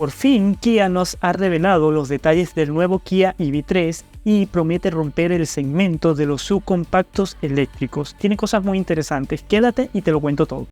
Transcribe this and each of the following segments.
Por fin, Kia nos ha revelado los detalles del nuevo Kia EV3 y promete romper el segmento de los subcompactos eléctricos. Tiene cosas muy interesantes, quédate y te lo cuento todo.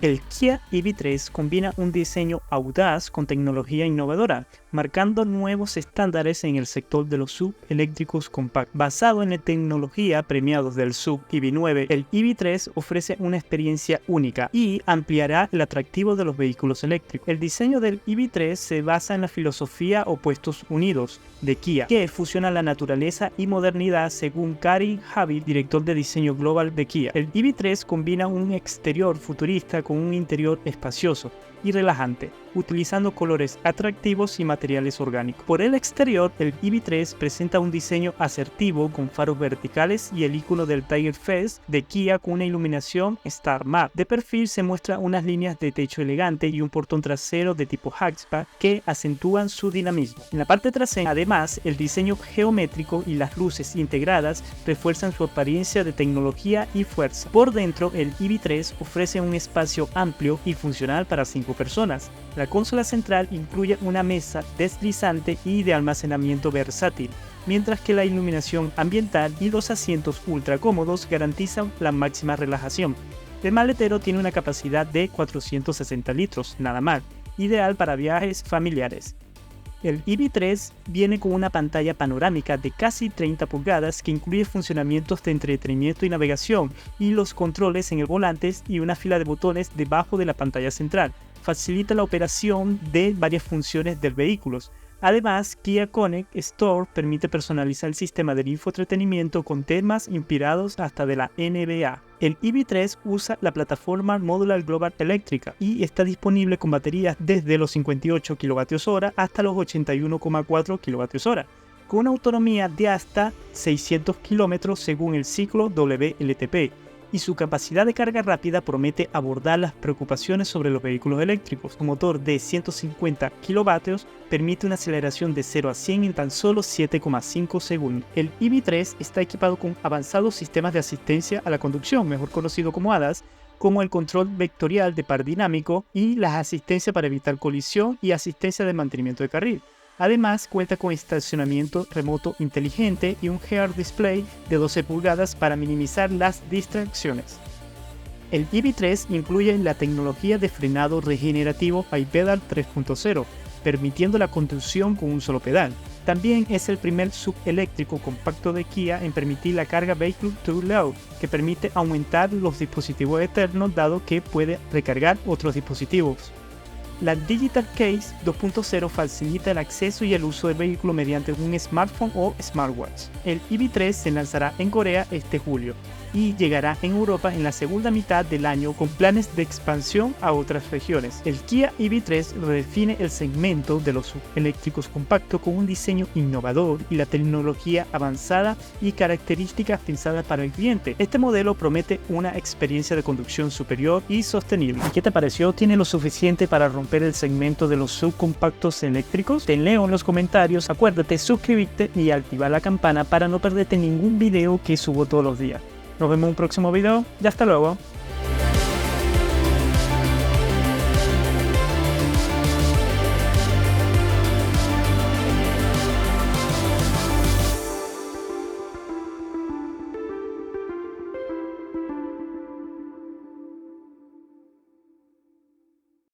El Kia EV3 combina un diseño audaz con tecnología innovadora, marcando nuevos estándares en el sector de los SUV eléctricos compactos. Basado en la tecnología premiados del SUV EV9, el EV3 ofrece una experiencia única y ampliará el atractivo de los vehículos eléctricos. El diseño del EV3 se basa en la filosofía Opuestos Unidos de Kia, que fusiona la naturaleza y modernidad según Karin Javid, director de diseño global de Kia. El EV3 combina un exterior futurista con un interior espacioso y relajante, utilizando colores atractivos y materiales orgánicos. Por el exterior, el EV3 presenta un diseño asertivo con faros verticales y el icono del Tiger Face de Kia con una iluminación Star Map. De perfil se muestran unas líneas de techo elegante y un portón trasero de tipo hatchback que acentúan su dinamismo. En la parte trasera, además, el diseño geométrico y las luces integradas refuerzan su apariencia de tecnología y fuerza. Por dentro, el EV3 ofrece un espacio amplio y funcional para 5 personas. La consola central incluye una mesa deslizante y de almacenamiento versátil, mientras que la iluminación ambiental y los asientos ultra cómodos garantizan la máxima relajación. El maletero tiene una capacidad de 460 litros, nada mal, ideal para viajes familiares. El EV3 viene con una pantalla panorámica de casi 30 pulgadas que incluye funcionamientos de entretenimiento y navegación y los controles en el volante y una fila de botones debajo de la pantalla central. Facilita la operación de varias funciones del vehículo. Además, Kia Connect Store permite personalizar el sistema de infoentretenimiento con temas inspirados hasta de la NBA. El EV3 usa la plataforma Modular Global Eléctrica y está disponible con baterías desde los 58 kWh hasta los 81,4 kWh, con una autonomía de hasta 600 km según el ciclo WLTP. Y su capacidad de carga rápida promete abordar las preocupaciones sobre los vehículos eléctricos. Su motor de 150 kW permite una aceleración de 0 a 100 en tan solo 7,5 segundos. El EV3 está equipado con avanzados sistemas de asistencia a la conducción, mejor conocido como ADAS, como el control vectorial de par dinámico y la asistencia para evitar colisión y asistencia de mantenimiento de carril. Además, cuenta con estacionamiento remoto inteligente y un Head-Up Display de 12 pulgadas para minimizar las distracciones. El EV3 incluye la tecnología de frenado regenerativo iPedal 3.0, permitiendo la conducción con un solo pedal. También es el primer SUV eléctrico compacto de Kia en permitir la carga Vehicle to Load, que permite aumentar los dispositivos externos dado que puede recargar otros dispositivos. La Digital Case 2.0 facilita el acceso y el uso del vehículo mediante un smartphone o smartwatch. El EV3 se lanzará en Corea este julio y llegará en Europa en la segunda mitad del año con planes de expansión a otras regiones. El Kia EV3 redefine el segmento de los eléctricos compactos con un diseño innovador y la tecnología avanzada y características pensadas para el cliente. Este modelo promete una experiencia de conducción superior y sostenible. ¿Y qué te pareció? ¿Tiene lo suficiente para romper el segmento de los subcompactos eléctricos? Te leo en los comentarios. Acuérdate suscribirte y activar la campana para no perderte ningún video que subo todos los días. Nos vemos en un próximo video y hasta luego.